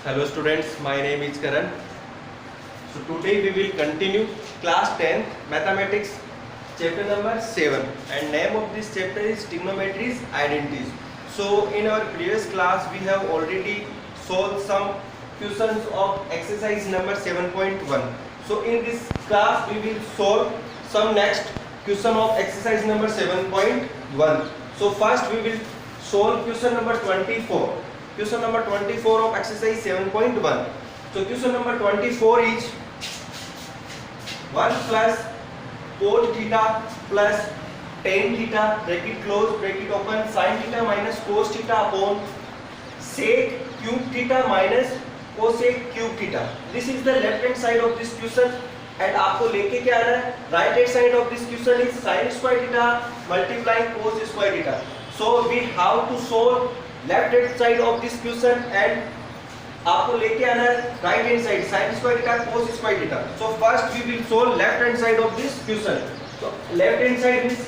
Hello students, my name is Karan. So today we will continue class 10 mathematics chapter number 7 and name of this chapter is trigonometry's identities. So in our previous class we have already solved some questions of exercise number 7.1. So in this class we will solve some next question of exercise number 7.1. So first we will solve question number 24. Question number 24 of exercise 7.1. So question number 24 is 1 plus cot theta plus tan theta bracket close bracket open sin theta minus cos theta upon sec cube theta minus cosec cube theta. This is the left hand side of this question and आपको लेके क्या आना है, right hand side of this question is sin square theta multiplying cos square theta. So we have to solve left hand side of this question and आपको लेके आना है right hand side sin square theta cos square theta. So first we will solve left hand side of this question. तो left hand side means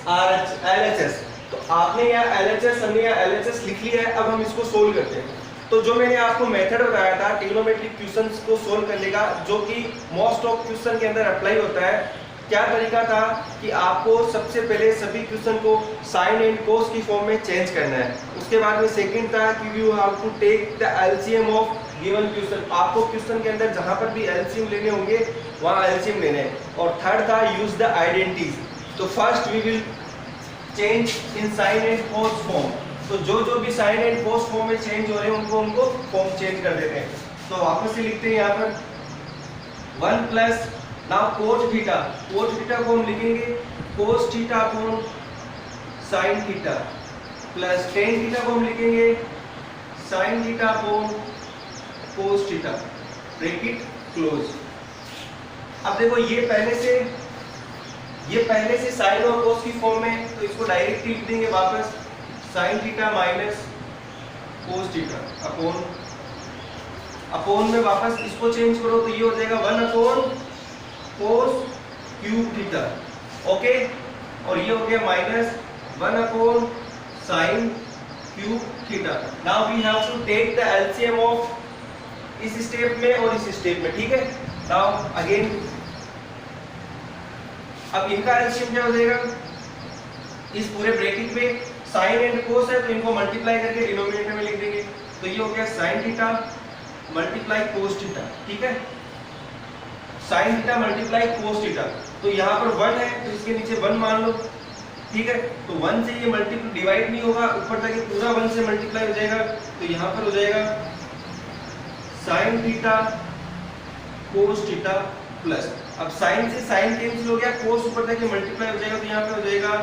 LHS. तो आपने यहाँ LHS हमने यहाँ LHS लिख लिया है. अब हम इसको सोल्व करते हैं. तो जो मैंने आपको मेथड बताया था ट्रिग्नोमेट्रिक क्वेश्चंस को सोल्व करने का, जो कि मोस्ट ऑफ क्वेश्चन के अंदर अप्लाई होता है, क्या तरीका था कि आपको सबसे पहले सभी क्वेश्चन को साइन एंड कोस की फॉर्म में चेंज करना है. उसके बाद में सेकंड था कि you have to take the LCM of given question. आपको क्वेश्चन के अंदर जहां पर भी एलसीएम लेने होंगे वहां एलसीएम लेने हैं. और थर्ड था यूज द आइडेंटिटीज. तो first we will change in sine and cos form. तो जो भी साइन एंड कोस फॉर्म में चेंज हो रहे हैं उनको फॉर्म चेंज कर देते हैं. तो वापस से लिखते हैं यहाँ पर 1 plus now cot theta. cot theta को हम लिखेंगे cos theta upon sin theta plus tan theta को हम लिखेंगे sin theta upon cos theta bracket close. अब देखो ये पहले से sin और cos की फॉर्म में, तो इसको डायरेक्टली लिख देंगे वापस sin theta minus cos theta upon में वापस इसको चेंज करो तो ये हो जाएगा 1 upon cos cube theta. Okay, और ये हो गया minus 1 upon sin cube theta. Now we have to take the LCM of इस स्टेप में और इस स्टेप में. ठीक है, नाउ अगेन अब इनका एलसीएम क्या हो जाएगा, इस पूरे ब्रैकेट में sin एंड cos है तो इनको मल्टीप्लाई करके डिनोमिनेटर में लिख देंगे. तो ये हो गया sin theta multiply cos theta. ठीक है, sin theta multiply cos theta. तो यहाँ पर 1 है तो इसके नीचे 1 मान लो. ठीक है, तो 1 से ये मल्टीप्लाई डिवाइड नहीं होगा, ऊपर तक ये पूरा 1 से मल्टीप्लाई हो जाएगा. तो यहाँ पर हो जाएगा sin theta cos theta plus, अब sin से sin कैंसिल हो गया, cos ऊपर तक ये मल्टीप्लाई हो जाएगा. तो यहाँ पे हो जाएगा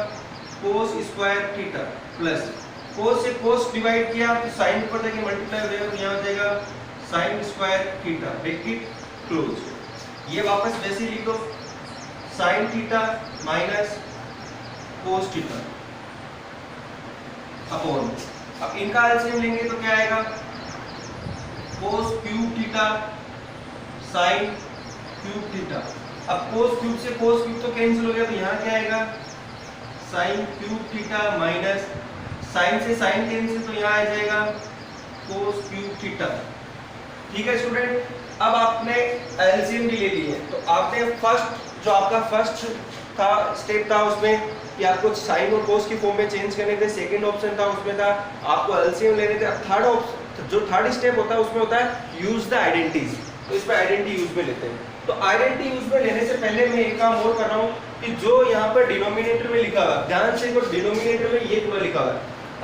cos square theta plus cos से cos डिवाइड किया तो sin ऊपर तक ये मल्टीप्लाई हो जाएगा. तो यहाँ हो जाएगा sin square theta bracket close. ये वापस वैसे लिख दो sin theta minus cos theta upon, अब इनका एलसीएम लेंगे तो क्या आएगा cos cube theta sin cube theta. अब cos क्यूब से cos क्यूब तो कैंसिल हो गया, तो यहाँ क्या आएगा sin cube theta minus sin से sin कैंसिल तो यहाँ आ जाएगा cos क्यूब थीटा. ठीक है स्टूडेंट, अब आपने एलसीएम भी ले ली है. तो आपने फर्स्ट जो आपका फर्स्ट था स्टेप था उसमें कि आपको साइन और कोस की फॉर्म में चेंज करने थे. सेकंड ऑप्शन था उसमें था आपको एलसीएम लेने थे. अब थर्ड ऑप्शन जो थर्ड स्टेप होता है उसमें होता है यूज द आइडेंटिटीज. तो इस पर आइडेंटिटी यूज में लेते हैं. तो आइडेंटिटी यूज में लेने से पहले मैं एक काम और कर रहा हूँ कि जो यहाँ पर डिनोमिनेटर में लिखा हुआ, ध्यान से डिनोमिनेटर में ये पूरा लिखा हुआ है.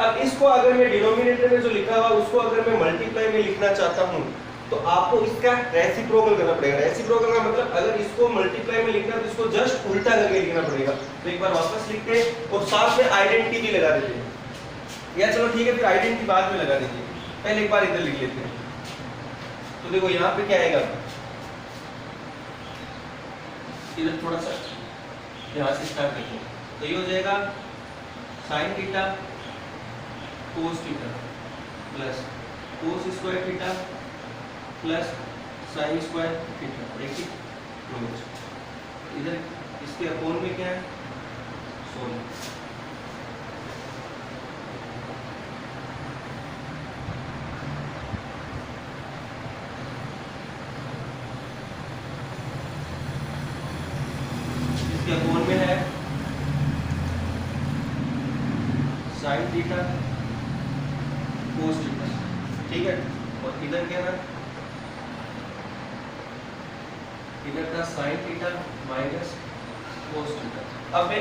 अब इसको अगर मैं डिनोमिनेटर में जो लिखा हुआ उसको अगर मैं मल्टीप्लाई में लिखना चाहता हूँ तो आपको इसका रेसिप्रोकल करना पड़ेगा. रेसिप्रोकल का मतलब अगर इसको मल्टीप्लाई में लिखना है तो इसको जस्ट उल्टा करके लिखना पड़ेगा. तो एक बार वापस लिखते हैं और साथ में आइडेंटिटी भी लगा देते हैं. या चलो ठीक है, फिर आइडेंटिटी बाद में लगा देंगे, पहले एक बार इधर लिख लेते हैं. तो देखो यहाँ पे क्या आएगा, इधर थोड़ा सा यहाँ से स्टार्ट करते हैं. तो ये हो जाएगा sin theta cos theta plus cos square theta plus sin square theta bracket close. इधर इसके अपोन में क्या है 16. इसके अपोन में है साइन थीटा कोस थीटा, ठीक है। और इधर क्या था, इधर था sign theta minus cos theta. अब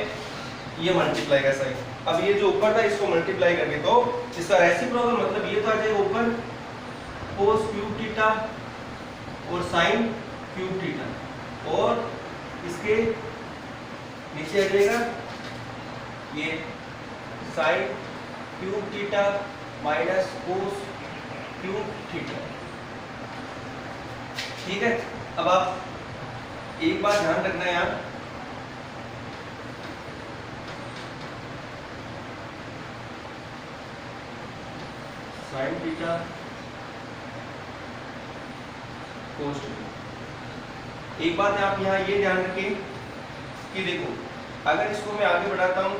ये मल्टीप्लाई का साइन, अब ये जो ऊपर था इसको मल्टीप्लाई करके तो इसका रेसिप्रोकल मतलब ये तो आ जाएगा ऊपर कोस क्यूब थीटा और साइन क्यूब थीटा, और इसके नीचे आ जाएगा ये sign cube theta minus cos cube theta, ठीक है। अब आप एक बात ध्यान रखना है यार, साइन थीटा कोस थीटा। एक बात है आप यहाँ ये ध्यान रखें कि देखो अगर इसको मैं आगे बढ़ाता हूँ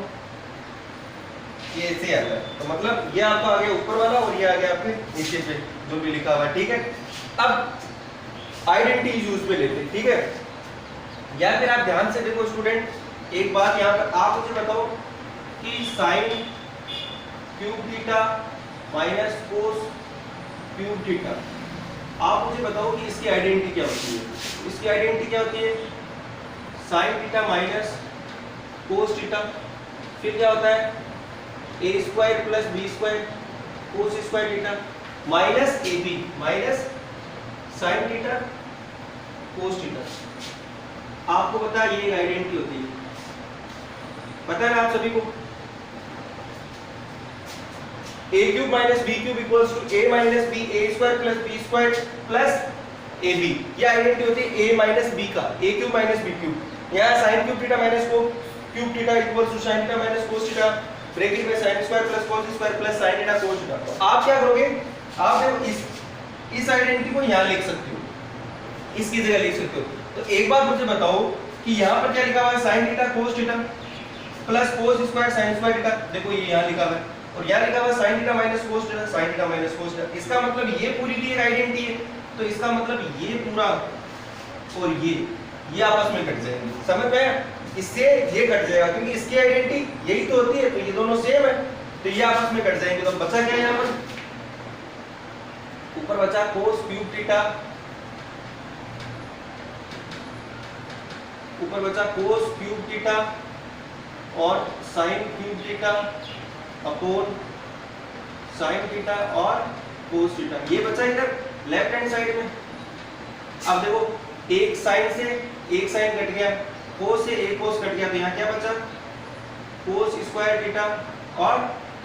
ये ऐसे आता है, तो मतलब ये आपका आ गया ऊपर वाला और ये आ गया आपके नीचे पे जो भी लिखा हुआ है, ठीक है। अब आइडेंटिटी यूज पे लेते हैं, ठीक है। या फिर आप ध्यान से देखो स्टूडेंट, एक बात यहाँ पर आप मुझे बताओ कि sign cube theta minus cos cube theta, आप मुझे बताओ कि इसकी आइडेंटिटी क्या होती है। इसकी आइडेंटिटी क्या होती है, sine theta minus cos theta, फिर क्या होता है A square plus B square cos square theta minus A B minus sine theta cos theta. आपको पता है ये आइडेंटिटी होती है, पता है ना आप सभी को। a cube minus B cube equals to a minus B A square plus B square plus A B, ये आइडेंटिटी होती है a माइनस बी का, a cube minus B cube. यहाँ sine cube theta minus cos cube theta equals to sine theta minus cos theta, bracket में sine square plus cos square plus sine theta cos theta. तो आप क्या करोगे, आप देखो इस आइडेंटिटी को यहाँ लिख सकते हो, इसकी जगह लिख सकते हो। तो एक बात मुझे बताओ कि यहाँ पर क्या लिखा हुआ है, sine theta cos theta plus cos square sine square theta, देखो ये यहाँ लिखा हुआ है, और यहाँ लिखा हुआ है sine theta minus cos theta sign theta minus cos theta. इसका मतलब ये पूरी की एक आइडेंटिटी है, तो इसका मतलब ये पूरा और ये आपस में कट जाएंगे, समझ में। इससे ये कट जाएगा क्योंकि इसकी आइडेंटिटी यही तो होती है, तो ये दोनों सेम है, तो ये आपस में कट जाएंगे। तो बचा क्या यहाँ पर, ऊपर बचा कोस क्यूब थीटा, ऊपर बचा कोस क्यूब थीटा और sign cube theta upon sine theta और कोस थीटा, ये बचा इधर लेफ्ट हैंड साइड में। अब देखो एक साइन से एक साइन कट गया, कोस से एक कोस कट गया, तो यहाँ क्या बचा कोस स्क्वायर थीटा और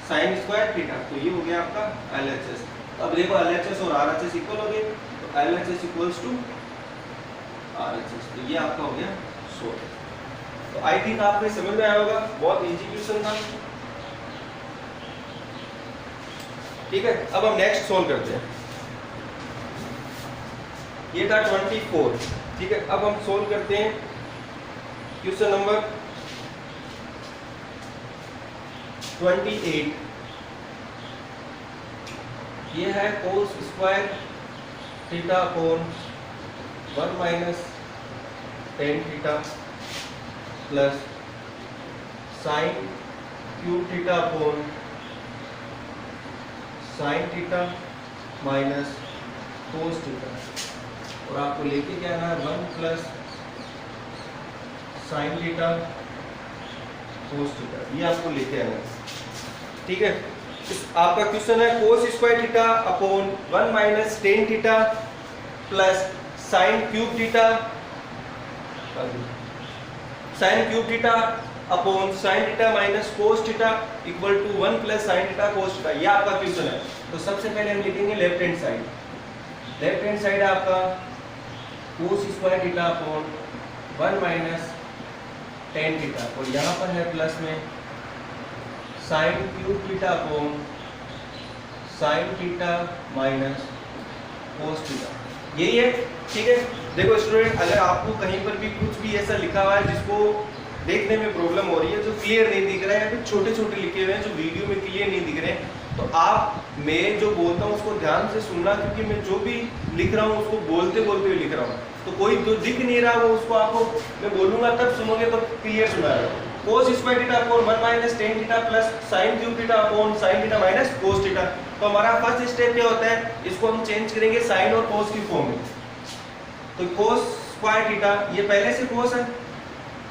साइन स्क्वायर थीटा, तो ये हो गया आपका LHS। अब देखो LHS और RHS इक्वल हो गए, तो LHS इक्वल्स टू RHS, तो ये आपका हो गया 100। तो आई थिंक आपको समझ में आया होगा, बहुत इजी क्वेश्चन था, ठीक है। अब हम नेक्स्ट सोल्व करते हैं, ये था 24, ठीक है। अब हम सोल्व करते हैं क्वेश्चन नंबर 28। ये है cos square theta upon 1 minus tan theta plus sine cube theta upon sine theta minus cos theta, और आपको लेके क्या आना है 1 plus sine theta cos theta, ये आपको लेके आना है, ठीक है। आपका क्वेश्चन है cos square theta upon 1 minus tan theta plus sine cube theta upon sine theta minus cos theta equal to 1 plus sine theta cos theta, ये आपका क्वेश्चन है। तो सबसे पहले हम लिखेंगे left hand side, left hand side है आपका cos square theta upon 1 minus tan theta, और यहाँ पर है प्लस में sine cube theta upon sine theta minus cos theta, यही है, ठीक है। देखो स्टूडेंट, अगर आपको कहीं पर भी कुछ भी ऐसा लिखा हुआ है जिसको देखने में प्रॉब्लम हो रही है, जो क्लियर नहीं दिख रहा है, या फिर छोटे छोटे लिखे हुए हैं जो वीडियो में क्लियर नहीं दिख रहे हैं, तो आप मैं जो बोलता हूँ उसको ध्यान से सुनना, क्योंकि मैं जो भी लिख रहा हूँ उसको बोलते बोलते हुए लिख रहा हूँ। तो कोई जो दिख नहीं रहा वो उसको आपको मैं बोलूंगा तब सुनोगे तो क्लियर सुना रहा हूँ। cos square theta upon 1 minus tan theta plus sine cube theta upon sine theta minus cos theta. तो हमारा फर्स्ट स्टेप क्या होता है, इसको हम चेंज करेंगे साइन और कोस की फॉर्म में। तो कोस स्क्वायर थीटा, ये पहले से कोस है,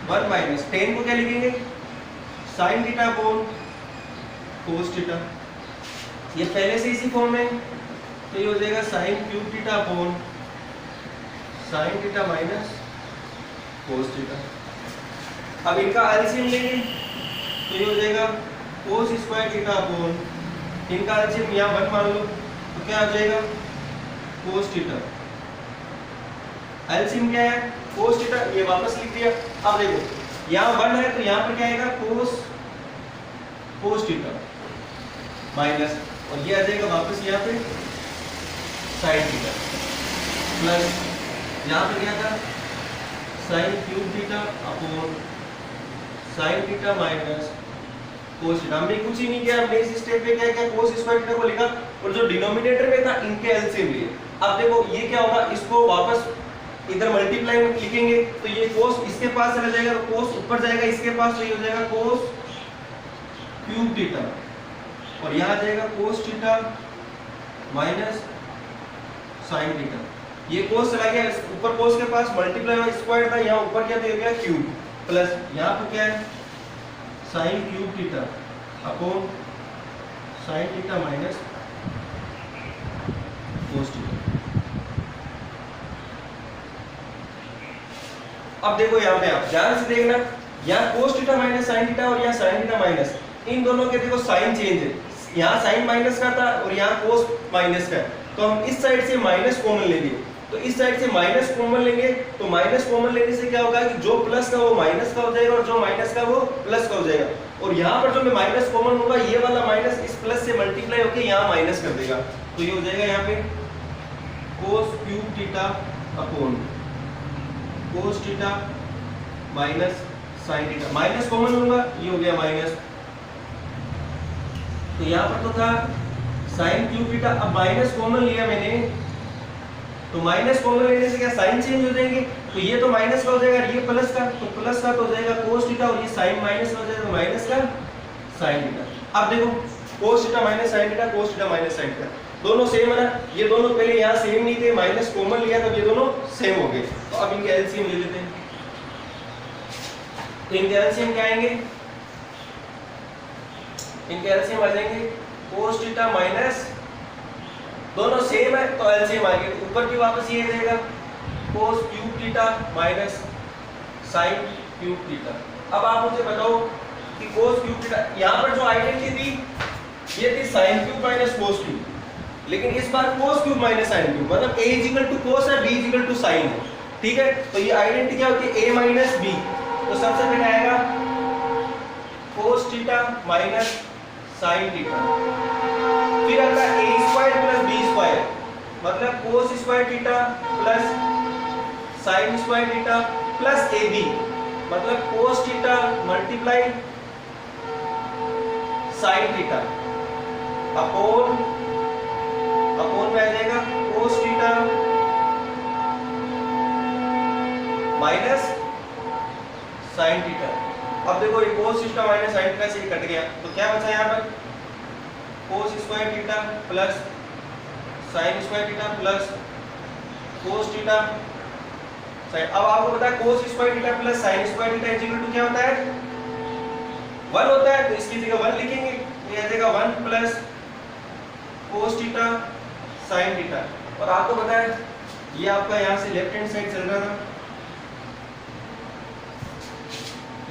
1 माइनस टेन को क्या लिखेंगे, साइन थीटा अपॉन कोस थीटा, ये पहले से इसी फॉर्म में, तो ये हो जाएगा sign cube theta upon sine theta minus cos theta. अब इनका एलसीएम लेंगे तो ये हो जाएगा कोस स्क्वायर थीटा अपॉन, इनका एलसीएम यहाँ 1 मान लो तो क्या हो जाएगा कोस थीटा। एलसीएम क्या है, कोस थीटा, ये वापस लिख दिया। अब देखो यहाँ 1 है तो यहाँ पर क्या आएगा कोस थीटा माइनस, और ये आ जाएगा वापस यहाँ पे साइन थीटा प्लस यहाँ पे क्या था sign cube theta upon sine theta minus cos theta. हमने कुछ ही नहीं किया, हमने इस स्टेप पे क्या किया, कोस स्क्वायर थीटा को लिखा और जो डिनोमिनेटर में था इनके एलसीएम लिए। अब देखो ये क्या होगा, इसको वापस इधर मल्टीप्लाई में लिखेंगे तो ये कोस इसके पास चला जाएगा, तो कोस ऊपर जाएगा इसके पास, तो ये हो जाएगा कोस क्यूब थीटा, और यहाँ आ जाएगा cos theta minus sine theta. ये कोस चला गया ऊपर, कोस के पास मल्टीप्लाई हुआ स्क्वायर था, यहाँ ऊपर क्या दे गया क्यूब, प्लस यहाँ पर क्या है sign cube theta upon sine theta minus cos theta. अब देखो यहाँ पे आप ध्यान से देखना, यहाँ कोस थीटा माइनस साइन थीटा और यहाँ साइन थीटा माइनस, इन दोनों के देखो साइन चेंज है, यहाँ साइन माइनस का था और यहाँ कोस माइनस का है, तो हम इस साइड से माइनस कॉमन लेंगे, तो इस साइड से माइनस कॉमन लेंगे, तो माइनस कॉमन लेने से क्या होगा कि जो प्लस का वो माइनस का हो जाएगा और जो माइनस का वो प्लस का हो जाएगा, और यहाँ पर जो मैं माइनस कॉमन होगा ये वाला माइनस इस प्लस से मल्टीप्लाई होकर यहाँ माइनस कर देगा, तो ये हो जाएगा यहाँ पे कोस क्यूब थीटा अपॉन कोस theta minus sine theta, minus common होगा ये हो गया माइनस, तो यहाँ पर तो था साइन क्यूब थीटा, अब माइनस कॉमन लिया मैंने, तो माइनस कॉमन लेने से क्या साइन चेंज हो जाएंगे, तो ये तो माइनस का हो जाएगा, ये प्लस का, तो प्लस का तो हो जाएगा कोस थीटा, और ये साइन माइनस का हो जाएगा माइनस का साइन थीटा। अब देखो कोस theta minus sine theta, cos theta minus sine theta, दोनों सेम है ना, ये दोनों पहले यहाँ सेम नहीं थे, माइनस कॉमन लिया तब ये दोनों सेम हो गए, तो अब इनके एलसीएम ले लेते हैं। तो इनके एलसीएम क्या आएंगे, इनके एलसीएम आ जाएंगे कोस थीटा माइनस, दोनों सेम है तो एलसीएम आ गया, ऊपर भी वापस ये आ जाएगा cos cube theta minus sine cube theta. अब आप मुझे बताओ कि कोस क्यूब थीटा, यहाँ पर जो आइडेंटिटी थी ये थी sine cube minus cos cube, लेकिन इस बार cos cube minus sine cube, मतलब a इक्वल टू कोस है, b इक्वल टू साइन है, ठीक है। तो ये आइडेंटिटी क्या होती है a माइनस b, तो सबसे पहले आएगा cos theta minus sine theta, फिर आता है a square plus b square, मतलब cos square theta plus sine square theta plus ab, मतलब cos theta multiply sine theta upon में आ जाएगा cos theta minus sine theta. अब देखो ये cos theta minus sine theta से ही कट गया, तो क्या बचा यहाँ पर cos square theta plus sine square theta plus cos theta sign. अब आपको पता है cos square theta plus sine square theta is equal to क्या होता है 1 होता है, तो इसकी जगह 1 लिखेंगे, ये आ जाएगा 1 plus cos theta sine theta. और आपको पता है ये आपका यहाँ से लेफ्ट हैंड साइड चल रहा था,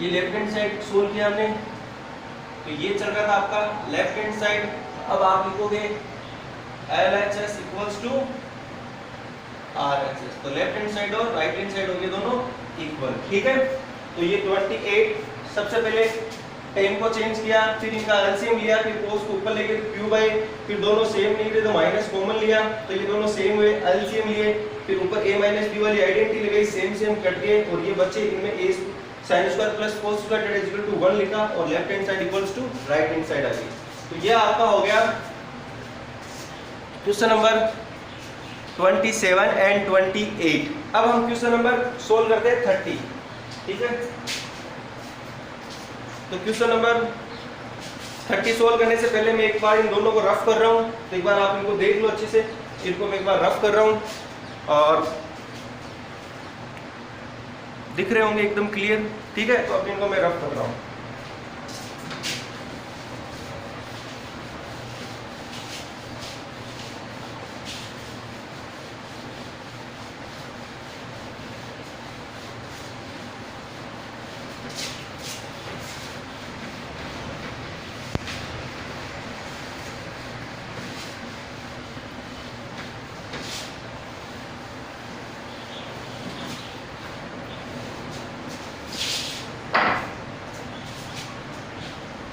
ये लेफ्ट हैंड साइड सोल्व किया हमने, तो ये चल रहा था आपका लेफ्ट हैंड साइड। अब आप लिखोगे LHS इक्वल्स टू RHS, तो लेफ्ट हैंड साइड और राइट हैंड साइड हो गए दोनों इक्वल, ठीक है। तो ये 28 सबसे पहले 10 को चेंज किया, फिर इनका एलसीएम लिया, फिर कोस को ऊपर लेके क्यूब आए, फिर दोनों सेम नहीं थे तो माइनस कॉमन लिया, तो ये दोनों सेम हुए, एलसीएम लिए, फिर ऊपर a माइनस b वाली आइडेंटिटी लगाई, सेम सेम कट गए, और ये बच्चे इनमें a sin square plus cos square is equal to 1 लिखा, और left hand side equals to right hand side आ गई। तो ये आपका हो गया क्वेश्चन नंबर 27 एंड 28। अब हम क्वेश्चन नंबर सोल्व करते हैं 30। ठीक है, तो क्वेश्चन नंबर 30 सोल्व करने से पहले मैं एक बार इन दोनों को रफ कर रहा हूँ, तो एक बार आप इनको देख लो अच्छे से। इनको मैं एक बार रफ कर रहा हूँ और दिख रहे होंगे एकदम क्लियर। ठीक है, तो अब इनको मैं रफ कर रहा हूँ।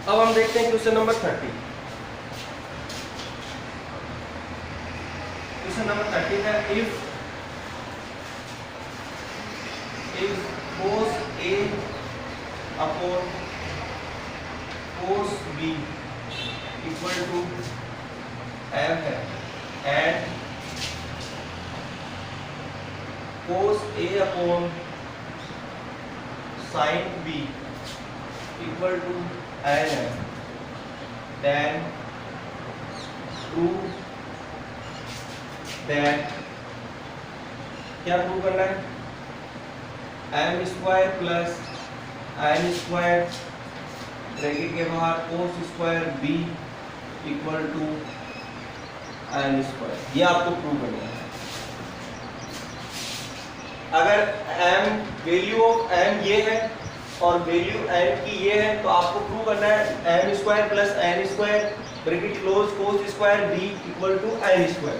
अब हम देखते हैं क्वेश्चन नंबर 30। क्वेश्चन नंबर 30 है if cos A upon cos B equal to m है and cos A upon sin B equal to n है, then prove that क्या प्रूव करना है, m square plus n square bracket के बाहर cos square b equal to n square, ये आपको prove करना है। अगर m वैल्यू ऑफ m ये है और वैल्यू n की ये है, तो आपको प्रूव करना है m square plus n square bracket close cos square b equal to n square.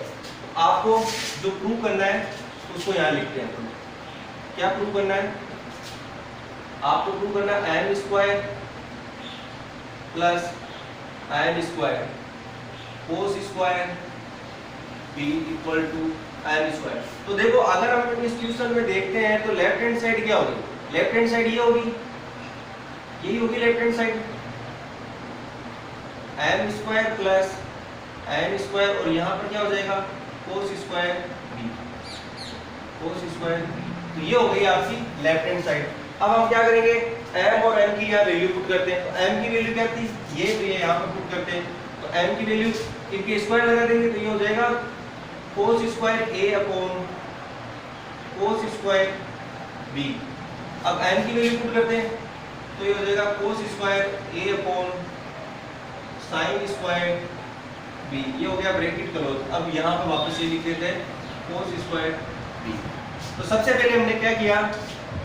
आपको जो प्रूव करना है उसको यहाँ लिखते हैं। क्या प्रूव करना है, आपको प्रूव करना है m square plus n square cos square b equal to n square. तो देखो अगर हम इस क्वेश्चन में देखते हैं तो लेफ्ट हैंड साइड क्या होगी, लेफ्ट हैंड साइड ये होगी, यही होगी left hand side m square plus n square, और यहाँ पर क्या हो जाएगा cos square b, cos square b। तो ये हो गई आपकी लेफ्ट हैंड साइड। अब हम क्या करेंगे, m और n की यहाँ वैल्यू पुट करते हैं। तो m की वैल्यू क्या थी, ये तो ये यहाँ पर पुट करते हैं। तो m की वैल्यू इनके स्क्वायर लगा देंगे, तो ये हो जाएगा cos square a upon cos square b। अब n की वैल्यू पुट करते हैं, तो ये हो जाएगा cos square a upon sin square b। ये हो गया ब्रैकेट क्लोज। अब यहाँ पे वापस ये लिख देते हैं cos स्क्वायर b। तो सबसे पहले हमने क्या किया,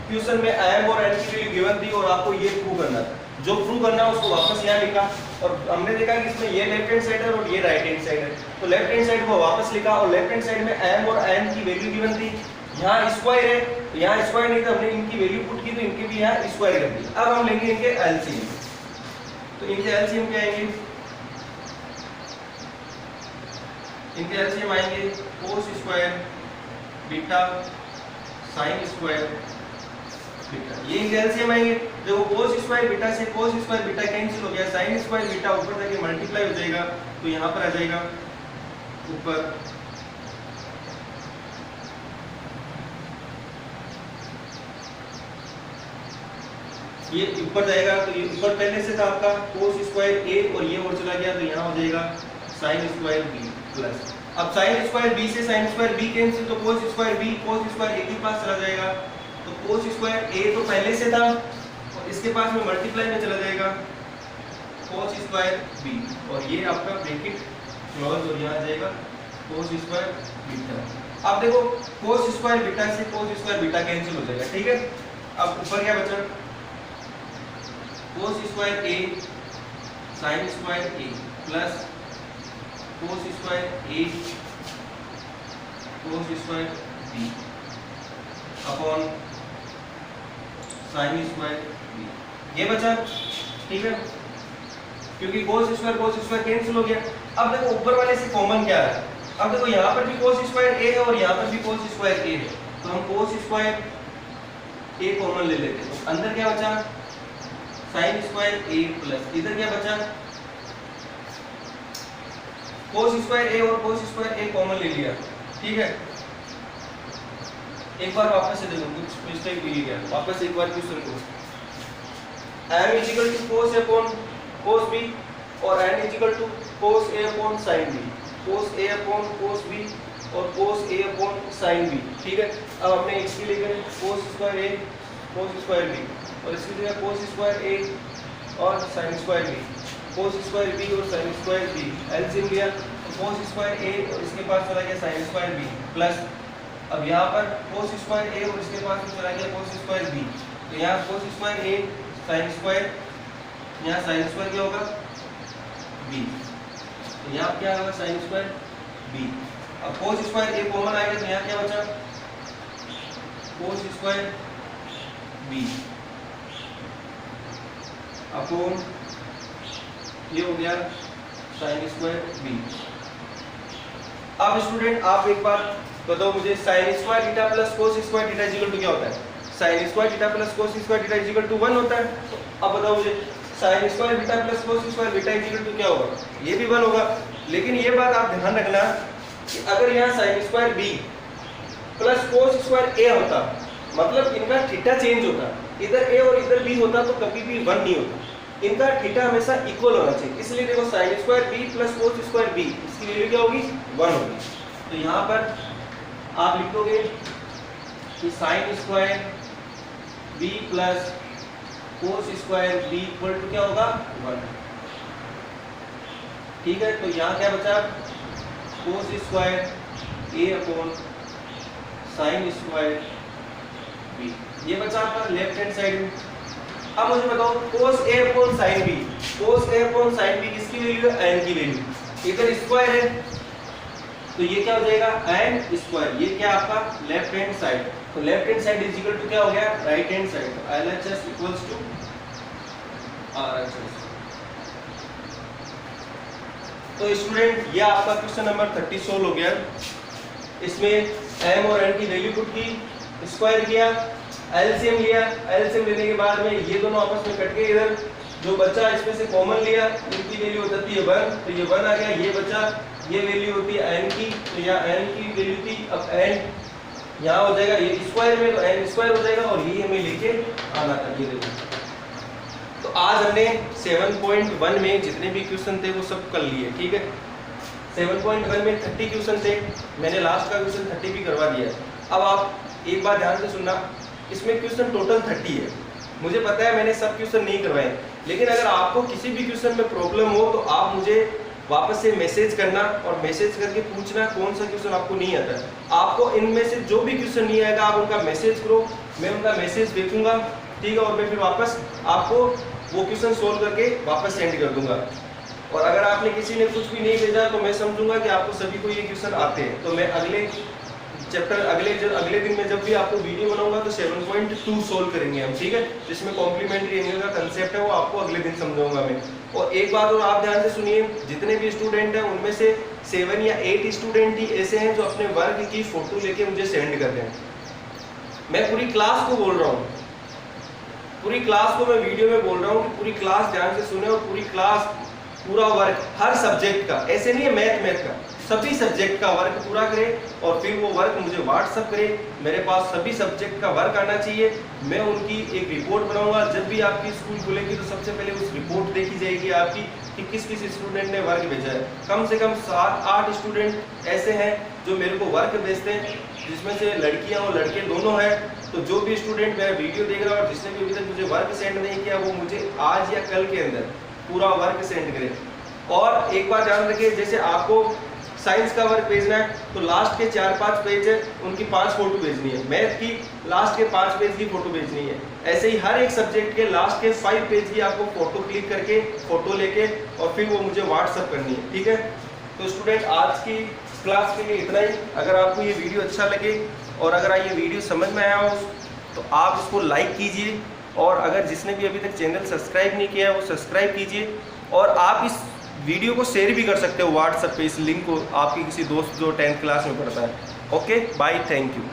क्वेश्चन में m और n की वैल्यू गिवन थी और आपको ये प्रूव करना था। जो प्रूव करना है उसको वापस यहाँ लिखा और हमने देखा कि इसमें ये लेफ्ट हैंड साइड है और ये राइट हैंड साइड है। तो लेफ्ट हैंड साइड को वापस लिखा और लेफ्ट हैंड साइड में m और n की वैल्यू गिवन थी। यहाँ स्क्वायर है, तो यहाँ स्क्वायर नहीं था, हमने इनकी वैल्यू पुट की तो इनके भी यहाँ स्क्वायर कर दी। अब हम लेंगे इनके एलसीएम। तो इनके एलसीएम क्या आएंगे, इनके एलसीएम आएंगे cos square beta sin square beta, ये इनके एलसीएम आएंगे। देखो cos स्क्वायर बीटा से cos स्क्वायर बीटा कैंसिल हो गया, sin स्क्वायर बीटा ऊपर जाके मल्टीप्लाई हो जाएगा, तो यहाँ पर आ जाएगा ऊपर ये ऊपर जाएगा। तो ये ऊपर पहले से था आपका cos स्क्वायर a और ये और चला गया, तो यहाँ हो जाएगा sin स्क्वायर b प्लस। अब sin स्क्वायर b से sin स्क्वायर b कैंसिल, तो cos square b cos square a के पास चला जाएगा। तो cos स्क्वायर a तो पहले से था और इसके पास में मल्टीप्लाई में चला जाएगा cos स्क्वायर b, और ये आपका ब्रैकेट क्लोज और यहाँ आ जाएगा cos स्क्वायर बीटा। अब देखो cos स्क्वायर बीटा से cos स्क्वायर बीटा कैंसिल हो जाएगा। ठीक है, अब ऊपर क्या बचा, cos square a sin square a plus cos square a cos square b upon sin square b, ये बचा। ठीक है, क्योंकि cos स्क्वायर कैंसिल हो गया। अब देखो ऊपर वाले से कॉमन क्या है, अब देखो यहाँ पर भी cos स्क्वायर a है और यहाँ पर भी cos स्क्वायर a है, तो हम cos स्क्वायर a कॉमन ले लेते हैं। तो अंदर क्या बचा, sin स्क्वायर a प्लस इधर क्या बचा कोस स्क्वायर ए और कोस स्क्वायर ए कॉमन ले लिया, ठीक है। एक बार वापस से देखो, कुछ मिस्टेक मिली गया, वापस एक बार क्वेश्चन को, m is equal to cos A upon cos B और n is equal to cos A upon sine B, cos A upon cos B और cos A upon sine B, ठीक है। अब हमने इसकी लिखे cos square A cos square B और इसकी जगह कोस स्क्वायर ए और sine square B, cos square B और साइन स्क्वायर बी, एलसीएम लिया तो कोस स्क्वायर ए और इसके पास चला गया साइन स्क्वायर बी प्लस, अब यहाँ पर कोस स्क्वायर ए और इसके पास में चला गया कोस स्क्वायर बी, तो यहाँ कोस स्क्वायर ए साइन स्क्वायर, यहाँ साइन स्क्वायर क्या होगा बी, तो यहाँ क्या होगा साइन स्क्वायर बी। अब कोस स्क्वायर ए कॉमन आएगा तो यहाँ क्या बचा कोस स्क्वायर बी अपॉन ये हो गया साइन स्क्वायर बी। अब स्टूडेंट आप एक बार बताओ मुझे sine square theta plus cos square theta equal to क्या होता है, sine square theta plus cos square theta equal to 1 होता है। अब बताओ मुझे sine square beta plus cos square beta equal to क्या होगा, ये भी 1 होगा। लेकिन ये बात आप ध्यान रखना कि अगर यहाँ sine square B plus cos square A होता, मतलब इनका थीटा चेंज होता, इधर ए और इधर बी होता तो कभी भी 1 नहीं होता, इनका थीटा हमेशा इक्वल होना चाहिए। इसलिए देखो sine square B plus cos square B, इसकी वैल्यू क्या होगी 1 होगी। तो यहाँ पर आप लिखोगे कि sine square B plus cos square B equal to क्या होगा 1, ठीक है। तो यहाँ क्या बचा cos square A upon sine square B, ये बचा आपका लेफ्ट हैंड साइड में। अब मुझे बताओ कोस A upon sine B, cos A upon sine B किसकी वैल्यू है n की वैल्यू, इधर स्क्वायर है तो ये क्या हो जाएगा n स्क्वायर, ये क्या आपका लेफ्ट हैंड साइड, तो left hand side is equal to क्या हो गया राइट हैंड साइड, तो LHS इक्वल्स टू RHS। तो स्टूडेंट ये आपका क्वेश्चन नंबर 30 सोल्व हो गया। इसमें m और n की वैल्यू पुट की, स्क्वायर किया, एलसीएम लिया, एलसीएम लेने के बाद में ये दोनों आपस में कट गए, इधर जो बचा इसमें से कॉमन लिया, इनकी वैल्यू हो जाती है 1, तो ये 1 आ गया, ये बचा, ये वैल्यू होती है n की, तो यहाँ n की वैल्यू थी, अब n यहाँ हो जाएगा ये स्क्वायर में, तो n स्क्वायर हो जाएगा और ये हमें लेके आना था, ये देखो। तो आज हमने 7.1 में जितने भी क्वेश्चन थे वो सब कर लिए, ठीक है। 7.1 में 30 क्वेश्चन थे, मैंने लास्ट का क्वेश्चन 30 भी करवा दिया। अब आप एक बार ध्यान से सुनना, इसमें क्वेश्चन टोटल 30 है, मुझे पता है मैंने सब क्वेश्चन नहीं करवाए, लेकिन अगर आपको किसी भी क्वेश्चन में प्रॉब्लम हो तो आप मुझे वापस से मैसेज करना और मैसेज करके पूछना कौन सा क्वेश्चन आपको नहीं आता है। आपको इनमें से जो भी क्वेश्चन नहीं आएगा आप उनका मैसेज करो, मैं उनका मैसेज देखूंगा, ठीक है, और मैं फिर वापस आपको वो क्वेश्चन सोल्व करके वापस सेंड कर दूंगा। और अगर आपने किसी ने कुछ भी नहीं भेजा तो मैं समझूंगा कि आपको सभी को ये क्वेश्चन आते हैं, तो मैं अगले चैप्टर अगले दिन में जब भी आपको वीडियो बनाऊंगा तो 7.2 सोल्व करेंगे हम, ठीक है, जिसमें कॉम्प्लीमेंट्री एंगल का कंसेप्ट है वो आपको अगले दिन समझाऊंगा मैं। और एक बात और आप ध्यान से सुनिए, जितने भी स्टूडेंट हैं उनमें से 7 या 8 स्टूडेंट ही ऐसे हैं जो अपने वर्क की फोटो लेके मुझे सेंड करते हैं। मैं पूरी क्लास को बोल रहा हूँ, पूरी क्लास को मैं वीडियो में बोल रहा हूँ कि पूरी क्लास ध्यान से सुने और पूरी क्लास पूरा वर्क हर सब्जेक्ट का, ऐसे नहीं है मैथ का, सभी सब्जेक्ट का वर्क पूरा करे और फिर वो वर्क मुझे व्हाट्सअप करे। मेरे पास सभी सब्जेक्ट का वर्क आना चाहिए, मैं उनकी एक रिपोर्ट बनाऊंगा। जब भी आपकी स्कूल खुलेगी तो सबसे पहले उस रिपोर्ट देखी जाएगी आपकी कि किस किस स्टूडेंट ने वर्क भेजा है। कम से कम 7-8 स्टूडेंट ऐसे हैं जो मेरे को वर्क भेजते हैं, जिसमें से लड़कियाँ और लड़के दोनों हैं। तो जो भी स्टूडेंट मेरा वीडियो देख रहा है और जिसने भी अभी तक मुझे वर्क सेंड नहीं किया वो मुझे आज या कल के अंदर पूरा वर्क सेंड करे। और एक बार ध्यान रखिए, जैसे आपको साइंस का वर्क भेजना है तो लास्ट के 4-5 पेज है उनकी 5 फोटो भेजनी है, मैथ की लास्ट के 5 पेज की फोटो भेजनी है, ऐसे ही हर एक सब्जेक्ट के लास्ट के 5 पेज की आपको फोटो क्लिक करके फोटो लेके और फिर वो मुझे व्हाट्सअप करनी है, ठीक है। तो स्टूडेंट आज की क्लास के लिए इतना ही। अगर आपको ये वीडियो अच्छा लगे और अगर ये वीडियो समझ में आया हो तो आप इसको लाइक कीजिए, और अगर जिसने भी अभी तक चैनल सब्सक्राइब नहीं किया है वो सब्सक्राइब कीजिए। और आप इस वीडियो को शेयर भी कर सकते हो व्हाट्सएप पे, इस लिंक को आपके किसी दोस्त जो 10th क्लास में पढ़ता है। Okay, bye, thank you.